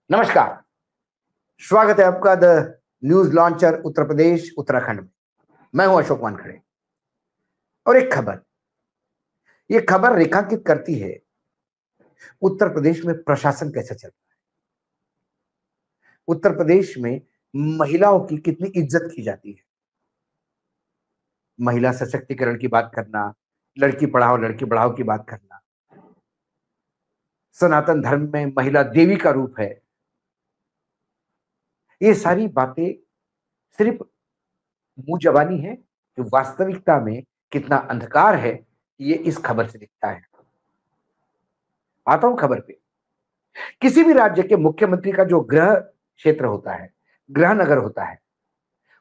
नमस्कार। स्वागत है आपका the news launcher Uttar Pradesh Uttarakhand में। मैं हूं अशोक वानखड़े और एक खबर, ये खबर रेखांकित करती है उत्तर प्रदेश में प्रशासन कैसे चल रहा है। उत्तर प्रदेश में महिलाओं की कितनी इज्जत की जाती है। महिला सशक्तिकरण की बात करना, लड़की पढ़ाओ लड़की बढ़ाओ की बात करना, सनातन धर्म में महिला देवी का रूप है। ये सारी बातें सिर्फ मुंह जबानी है कि वास्तविकता में कितना अंधकार है, ये इस खबर से दिखता है। आता हूं खबर पे। किसी भी राज्य के मुख्यमंत्री का जो गृह क्षेत्र होता है, गृह नगर होता है,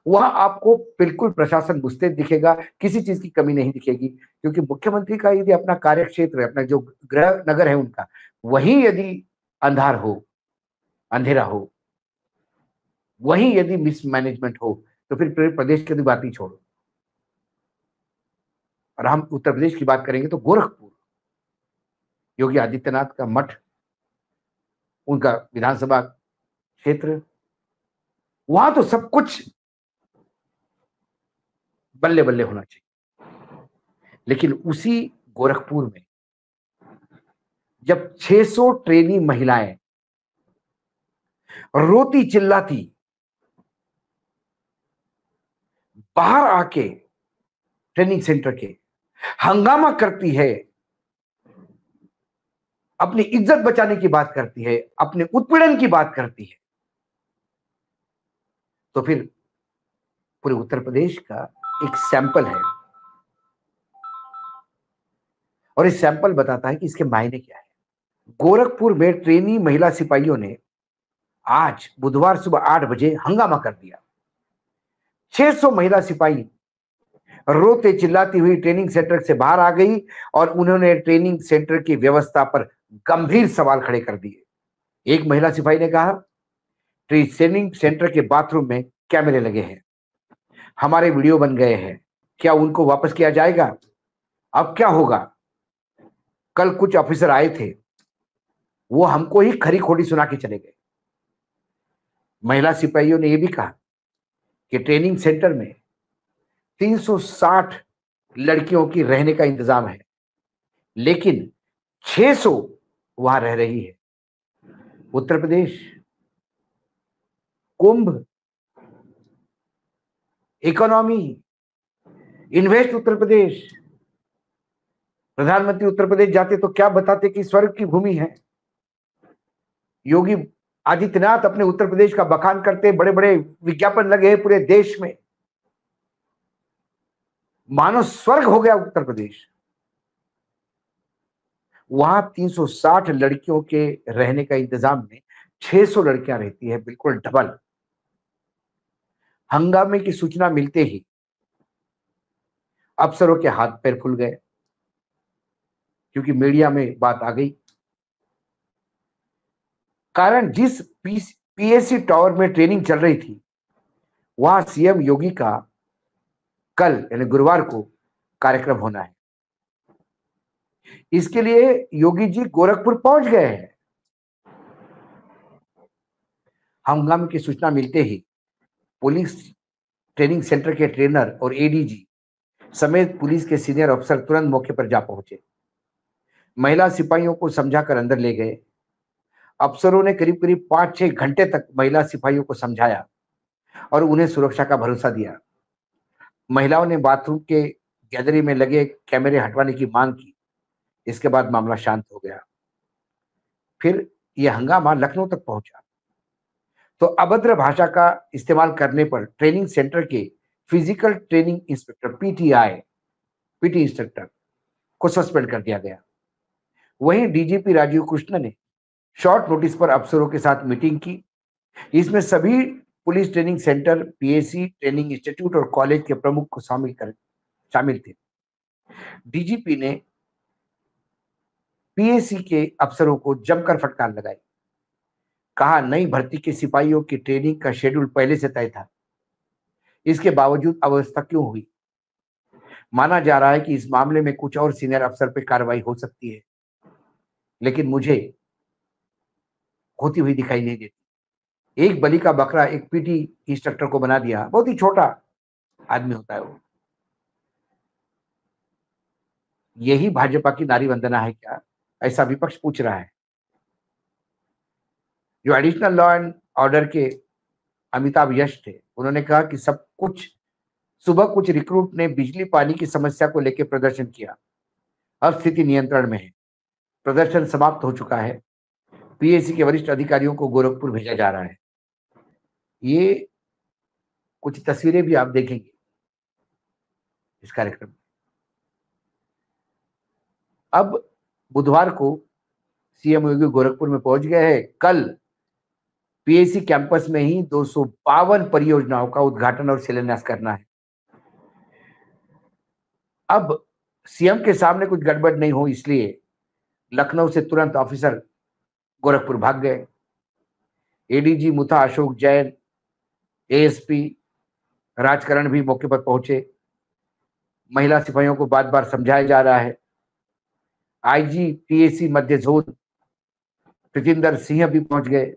वहां आपको बिल्कुल प्रशासन मुस्तैद दिखेगा, किसी चीज की कमी नहीं दिखेगी। क्योंकि मुख्यमंत्री का यदि अपना कार्य क्षेत्र है, अपना जो गृह नगर है उनका, वहीं यदि अंधार हो, अंधेरा हो, वहीं यदि मिसमैनेजमेंट हो, तो फिर पूरे प्रदेश की बात ही छोड़ो। और हम उत्तर प्रदेश की बात करेंगे तो गोरखपुर, योगी आदित्यनाथ का मठ, उनका विधानसभा क्षेत्र, वहां तो सब कुछ बल्ले बल्ले होना चाहिए। लेकिन उसी गोरखपुर में जब 600 ट्रेनी महिलाएं रोती चिल्लाती बाहर आके ट्रेनिंग सेंटर के हंगामा करती है, अपनी इज्जत बचाने की बात करती है, अपने उत्पीड़न की बात करती है, तो फिर पूरे उत्तर प्रदेश का एक सैंपल है। और इस सैंपल बताता है कि इसके मायने क्या है। गोरखपुर में ट्रेनी महिला सिपाहियों ने आज बुधवार सुबह 8 बजे हंगामा कर दिया। 600 महिला सिपाही रोते चिल्लाती हुई ट्रेनिंग सेंटर से बाहर आ गई और उन्होंने ट्रेनिंग सेंटर की व्यवस्था पर गंभीर सवाल खड़े कर दिए। एक महिला सिपाही ने कहा, ट्रेनिंग सेंटर के बाथरूम में कैमरे लगे हैं, हमारे वीडियो बन गए हैं, क्या उनको वापस किया जाएगा? अब क्या होगा? कल कुछ ऑफिसर आए थे, वो हमको ही खरी खोटी सुना के चले गए। महिला सिपाहियों ने यह भी कहा कि ट्रेनिंग सेंटर में 360 लड़कियों की रहने का इंतजाम है, लेकिन 600 वहां रह रही है। उत्तर प्रदेश, कुंभ, इकोनॉमी, इन्वेस्ट उत्तर प्रदेश, प्रधानमंत्री उत्तर प्रदेश जाते तो क्या बताते कि स्वर्ग की भूमि है। योगी आदित्यनाथ अपने उत्तर प्रदेश का बखान करते, बड़े बड़े विज्ञापन लगे हैं पूरे देश में, मानो स्वर्ग हो गया उत्तर प्रदेश। वहां 360 लड़कियों के रहने का इंतजाम में 600 लड़कियां रहती है, बिल्कुल डबल। हंगामे की सूचना मिलते ही अफसरों के हाथ पैर खुल गए, क्योंकि मीडिया में बात आ गई। कारण जिस पीएससी टावर में ट्रेनिंग चल रही थी, वहां सीएम योगी का कल यानी गुरुवार को कार्यक्रम होना है। इसके लिए योगी जी गोरखपुर पहुंच गए हैं। हंगामे की सूचना मिलते ही पुलिस, ट्रेनिंग सेंटर के ट्रेनर और एडीजी समेत पुलिस के सीनियर अफसर तुरंत मौके पर जा पहुंचे। महिला सिपाहियों को समझाकर अंदर ले गए। अफसरों ने करीब करीब 5-6 घंटे तक महिला सिपाहियों को समझाया और उन्हें सुरक्षा का भरोसा दिया। महिलाओं ने बाथरूम के गैलरी में लगे कैमरे हटवाने की मांग की। इसके बाद मामला शांत हो गया। फिर यह हंगामा लखनऊ तक पहुंचा, तो अभद्र भाषा का इस्तेमाल करने पर ट्रेनिंग सेंटर के physical training inspector PT instructor को सस्पेंड कर दिया गया। वहीं डीजीपी राजीव कृष्ण ने शॉर्ट नोटिस पर अफसरों के साथ मीटिंग की। इसमें सभी police training centre, PAC training institute और कॉलेज के प्रमुख को शामिल थे। डीजीपी ने पीएसी के अफसरों को जमकर फटकार लगाई। कहा, नई भर्ती के सिपाहियों की ट्रेनिंग का शेड्यूल पहले से तय था, इसके बावजूद अव्यवस्था क्यों हुई? माना जा रहा है कि इस मामले में कुछ और सीनियर अफसर पर कार्रवाई हो सकती है, लेकिन मुझे होती हुई दिखाई नहीं देती। एक बलि का बकरा एक पीटी इंस्ट्रक्टर को बना दिया, बहुत ही छोटा आदमी होता है वो। यही भाजपा की नारी वंदना है क्या? ऐसा विपक्ष पूछ रहा है। जो एडिशनल लॉ एंड ऑर्डर के अमिताभ यश थे, उन्होंने कहा कि सब कुछ सुबह कुछ रिक्रूट ने बिजली पानी की समस्या को लेकर प्रदर्शन किया। अब स्थिति नियंत्रण में है, प्रदर्शन समाप्त हो चुका है। पीएसी के वरिष्ठ अधिकारियों को गोरखपुर भेजा जा रहा है। ये कुछ तस्वीरें भी आप देखेंगे इस कार्यक्रम में। अब बुधवार को सीएम योगी गोरखपुर में पहुंच गए हैं। कल पीएसी कैंपस में ही 252 परियोजनाओं का उद्घाटन और शिलान्यास करना है। अब सीएम के सामने कुछ गड़बड़ नहीं हो, इसलिए लखनऊ से तुरंत ऑफिसर गोरखपुर भाग गए। एडीजी मुथा अशोक जैन, एएसपी राजकरण भी मौके पर पहुंचे। महिला सिपाहियों को बार बार समझाया जा रहा है। आईजी पीएसी मध्य जोन प्रीतिंदर सिंह भी पहुंच गए।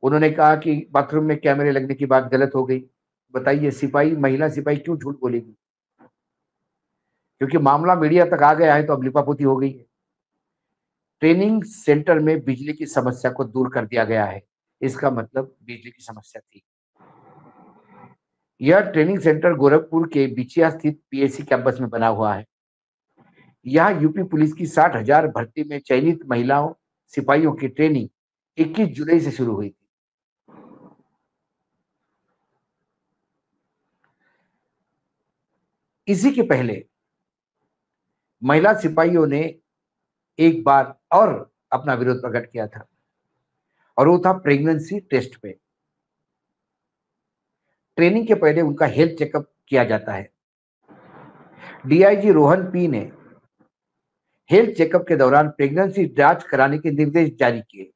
उन्होंने कहा कि बाथरूम में कैमरे लगने की बात गलत हो गई। बताइए, सिपाही, महिला सिपाही क्यों झूठ बोलेगी? क्योंकि मामला मीडिया तक आ गया है तो अब लिपापोती हो गई है। ट्रेनिंग सेंटर में बिजली की समस्या को दूर कर दिया गया है। इसका मतलब बिजली की समस्या थी। यह ट्रेनिंग सेंटर गोरखपुर के बिछिया स्थित पीएसी कैंपस में बना हुआ है। यहाँ यूपी पुलिस की 60,000 भर्ती में चयनित महिलाओं सिपाहियों की ट्रेनिंग 21 जुलाई से शुरू हुई थी। इसी के पहले महिला सिपाहियों ने एक बार और अपना विरोध प्रकट किया था, और वो था प्रेगनेंसी टेस्ट पे। ट्रेनिंग के पहले उनका हेल्थ चेकअप किया जाता है। डीआईजी रोहन पी ने हेल्थ चेकअप के दौरान प्रेगनेंसी जांच कराने के निर्देश जारी किए।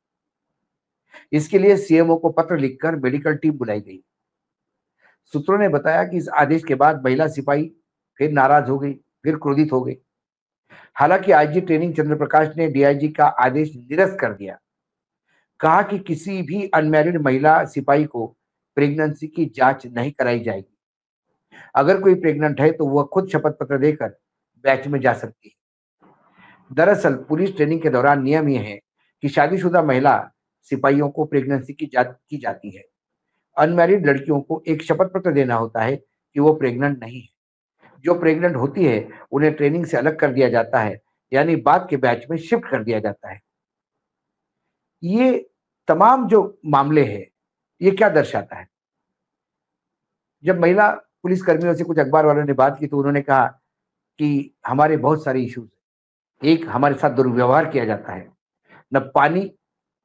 इसके लिए सीएमओ को पत्र लिखकर मेडिकल टीम बुलाई गई। सूत्रों ने बताया कि इस आदेश के बाद महिला सिपाही फिर नाराज हो गई, फिर क्रोधित हो गई। हालांकि आईजी ट्रेनिंग चंद्र प्रकाश ने डीआईजी का आदेश निरस्त कर दिया। कहा कि किसी भी अनमैरिड महिला सिपाही को प्रेगनेंसी की जांच नहीं कराई जाएगी। अगर कोई प्रेग्नेंट है तो वह खुद शपथ पत्र देकर बैच में जा सकती है। दरअसल पुलिस ट्रेनिंग के दौरान नियम यह है कि शादीशुदा महिला सिपाहियों को प्रेगनेंसी की जांच की जाती है। अनमैरिड लड़कियों को एक शपथ पत्र देना होता है कि वो प्रेग्नेंट नहीं है। जो प्रेग्नेंट होती है उन्हें ट्रेनिंग से अलग कर दिया जाता है, यानी बाद के बैच में शिफ्ट कर दिया जाता है। ये तमाम जो मामले हैं, ये क्या दर्शाता है? जब महिला पुलिस कर्मियों से कुछ अखबार वालों ने बात की तो उन्होंने कहा कि हमारे बहुत सारे इश्यूज हैं। एक, हमारे साथ दुर्व्यवहार किया जाता है। न पानी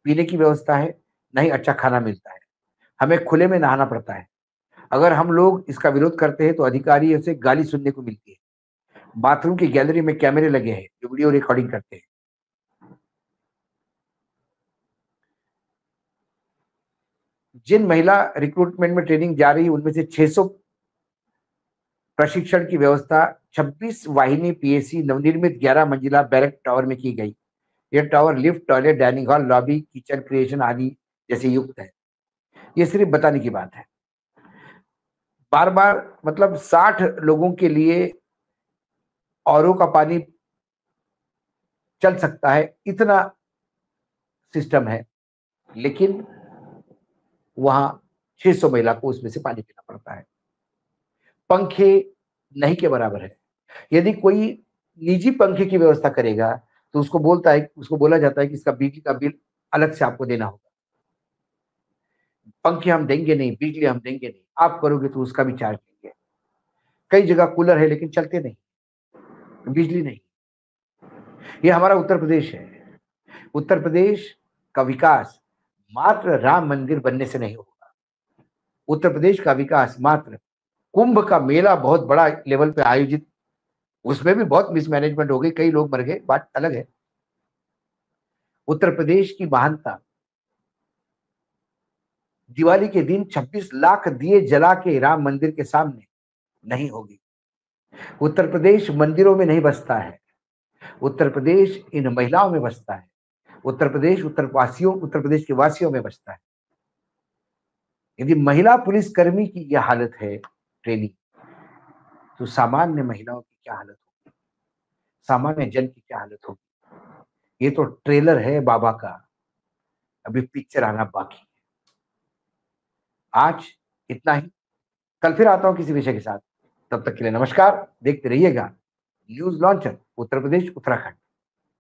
पीने की व्यवस्था है, न ही अच्छा खाना मिलता है। हमें खुले में नहाना पड़ता है। अगर हम लोग इसका विरोध करते हैं तो अधिकारियों से गाली सुनने को मिलती है। बाथरूम की गैलरी में कैमरे लगे हैं जो वीडियो रिकॉर्डिंग करते हैं। जिन महिला रिक्रूटमेंट में ट्रेनिंग जा रही है उनमें से 600 प्रशिक्षण की व्यवस्था 26 वाहिनी पीएसी नवनिर्मित 11 मंजिला बैरक टावर में की गई। यह tower lift, toilet, dining hall, lobby, kitchen creation आदि जैसे युक्त है। ये सिर्फ बताने की बात है। बार बार मतलब 60 लोगों के लिए औरों का पानी चल सकता है, इतना सिस्टम है, लेकिन वहां 600 महिला को उसमें से पानी पीना पड़ता है। पंखे नहीं के बराबर है। यदि कोई निजी पंखे की व्यवस्था करेगा तो उसको बोला जाता है कि इसका बिजली का बिल अलग से आपको देना होगा। पंखे हम देंगे नहीं, बिजली हम देंगे नहीं, आप करोगे तो उसका भी चार्ज लेंगे। कई जगह कूलर है लेकिन चलते नहीं, बिजली नहीं। ये हमारा उत्तर प्रदेश है। उत्तर प्रदेश का विकास मात्र राम मंदिर बनने से नहीं होगा। उत्तर प्रदेश का विकास मात्र कुंभ का मेला बहुत बड़ा लेवल पे आयोजित, उसमें भी बहुत मिसमैनेजमेंट हो गई, कई लोग मर गए, बात अलग है। उत्तर प्रदेश की महानता दिवाली के दिन 26 लाख दिए जला के राम मंदिर के सामने नहीं होगी। उत्तर प्रदेश मंदिरों में नहीं बसता है, उत्तर प्रदेश इन महिलाओं में बसता है। उत्तर प्रदेश के वासियों में बसता है। यदि महिला पुलिसकर्मी की यह हालत है ट्रेनी, तो सामान्य महिलाओं की क्या हालत होगी, सामान्य जन की क्या हालत होगी। ये तो ट्रेलर है बाबा का, अभी पिक्चर आना बाकी है। आज इतना ही, कल फिर आता हूं किसी विषय के साथ। तब तक के लिए नमस्कार। देखते रहिएगा न्यूज लॉन्चर उत्तर प्रदेश उत्तराखंड।